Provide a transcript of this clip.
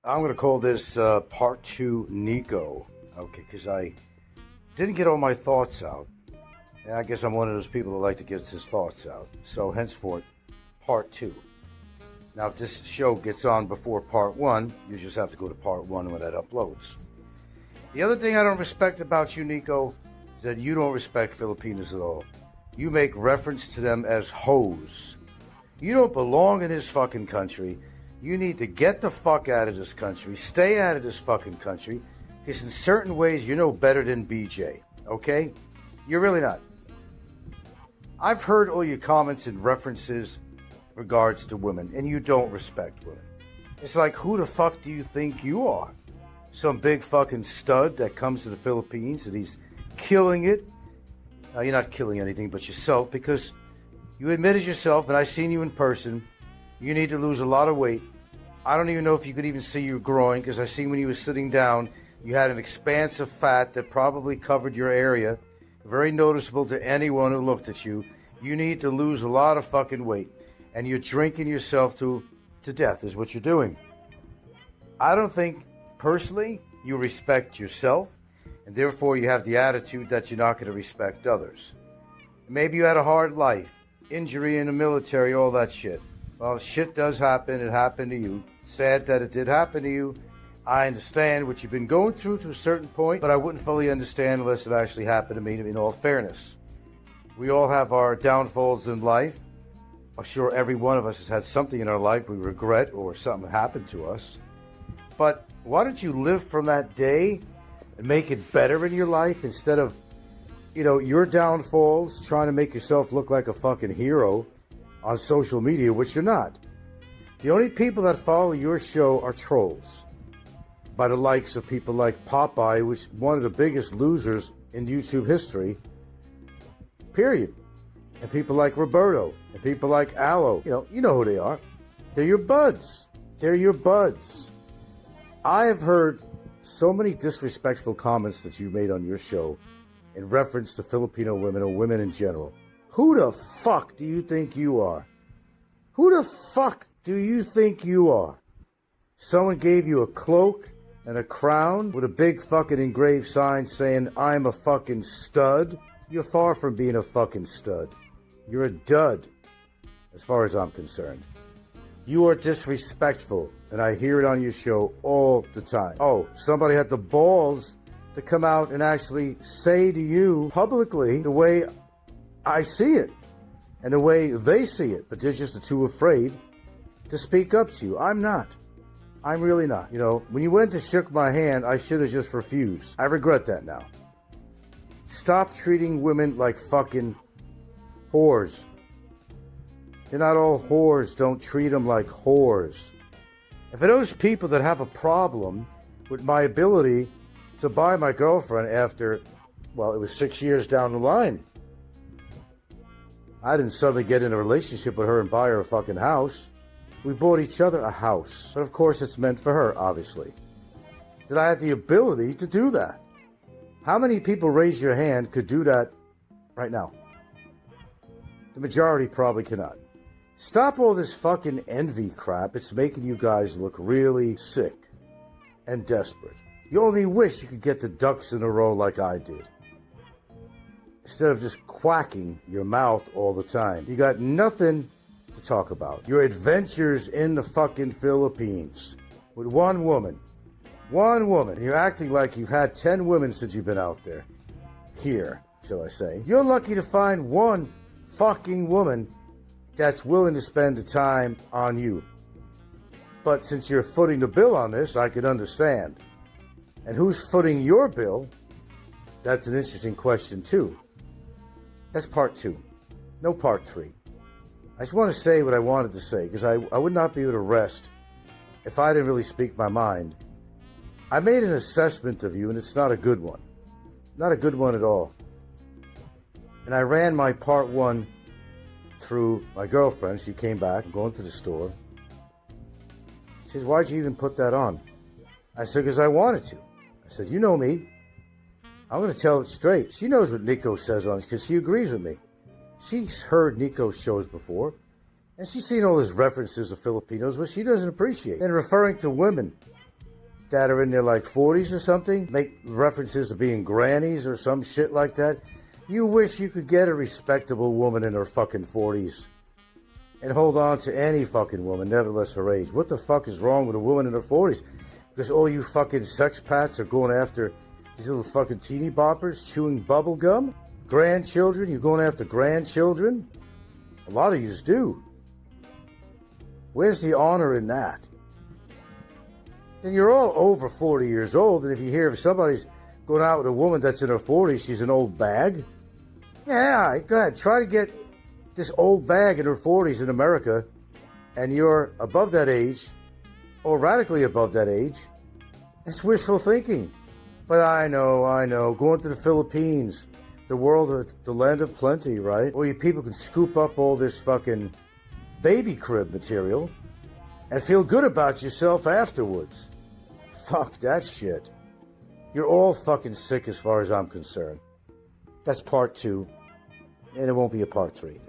I'm going to call this part two Nico, okay, because I didn't get all my thoughts out. And I guess I'm one of those people that like to get his thoughts out. So henceforth, part two. Now, if this show gets on before part one, you just have to go to part one when that uploads. The other thing I don't respect about you, Nico, is that you don't respect Filipinos at all. You make reference to them as hoes. You don't belong in this fucking country. You need to get the fuck out of this country. Stay out of this fucking country. Because in certain ways, you're no better than BJ. Okay? You're really not. I've heard all your comments and references regards to women, and you don't respect women. It's like, who the fuck do you think you are? Some big fucking stud that comes to the Philippines and he's killing it. Now, you're not killing anything but yourself, because you admitted yourself, and I've seen you in person, you need to lose a lot of weight. I don't even know if you could even see your groin, because I see when you were sitting down, you had an expanse of fat that probably covered your area. Very noticeable to anyone who looked at you. You need to lose a lot of fucking weight. And you're drinking yourself to death is what you're doing. I don't think, personally, you respect yourself. And therefore you have the attitude that you're not going to respect others. Maybe you had a hard life. Injury in the military, all that shit. Well, shit does happen. It happened to you. Sad that it did happen to you. I understand what you've been going through to a certain point, but I wouldn't fully understand unless it actually happened to me, in all fairness. We all have our downfalls in life. I'm sure every one of us has had something in our life we regret or something happened to us. But why don't you live from that day and make it better in your life instead of, your downfalls, trying to make yourself look like a fucking hero on social media, which you're not. The only people that follow your show are trolls, by the likes of people like Popeye, which is one of the biggest losers in YouTube history, period. And people like Roberto, and people like Aloe, you know who they are. They're your buds. They're your buds. I have heard so many disrespectful comments that you made on your show in reference to Filipino women or women in general. Who the fuck do you think you are? Who the fuck do you think you are? Someone gave you a cloak and a crown with a big fucking engraved sign saying, I'm a fucking stud? You're far from being a fucking stud. You're a dud, as far as I'm concerned. You are disrespectful, and I hear it on your show all the time. Oh, somebody had the balls to come out and actually say to you publicly the way I see it and the way they see it, but they're just too afraid to speak up to you. I'm not. I'm really not. When you went to shook my hand, I should have just refused. I regret that now. Stop treating women like fucking whores. They're not all whores. Don't treat them like whores. And for those people that have a problem with my ability to buy my girlfriend after, it was 6 years down the line. I didn't suddenly get in a relationship with her and buy her a fucking house. We bought each other a house. But of course it's meant for her, obviously. That I had the ability to do that. How many people, raise your hand, could do that right now? The majority probably cannot. Stop all this fucking envy crap. It's making you guys look really sick and desperate. You only wish you could get the ducks in a row like I did. Instead of just quacking your mouth all the time. You got nothing to talk about. Your adventures in the fucking Philippines with one woman. One woman. And you're acting like you've had 10 women since you've been out there. Here, shall I say. You're lucky to find one fucking woman that's willing to spend the time on you. But since you're footing the bill on this, I can understand. And who's footing your bill? That's an interesting question too. That's part two. No part three. I just want to say what I wanted to say, because I would not be able to rest if I didn't really speak my mind. I made an assessment of you, and it's not a good one. Not a good one at all. And I ran my part one through my girlfriend. She came back, going to the store. She says, why'd you even put that on? I said, because I wanted to. I said, you know me. I'm going to tell it straight. She knows what Nico says on it because she agrees with me. She's heard Nico's shows before, and she's seen all his references of Filipinos, which she doesn't appreciate. And referring to women that are in their like 40s or something make references to being grannies or some shit like that. You wish you could get a respectable woman in her fucking 40s and hold on to any fucking woman, nevertheless her age. What the fuck is wrong with a woman in her 40s? Because all you fucking sex pats are going after these little fucking teeny boppers chewing bubble gum? Grandchildren? You're going after grandchildren? A lot of yous do. Where's the honor in that? And you're all over 40 years old, and if you hear if somebody's going out with a woman that's in her 40s, she's an old bag. Yeah, all right, go ahead. Try to get this old bag in her 40s in America, and you're above that age, or radically above that age. It's wishful thinking. But I know. Going to the Philippines, the world, the land of plenty, right? Where you people can scoop up all this fucking baby crib material and feel good about yourself afterwards. Fuck that shit. You're all fucking sick as far as I'm concerned. That's part 2, and it won't be a part 3.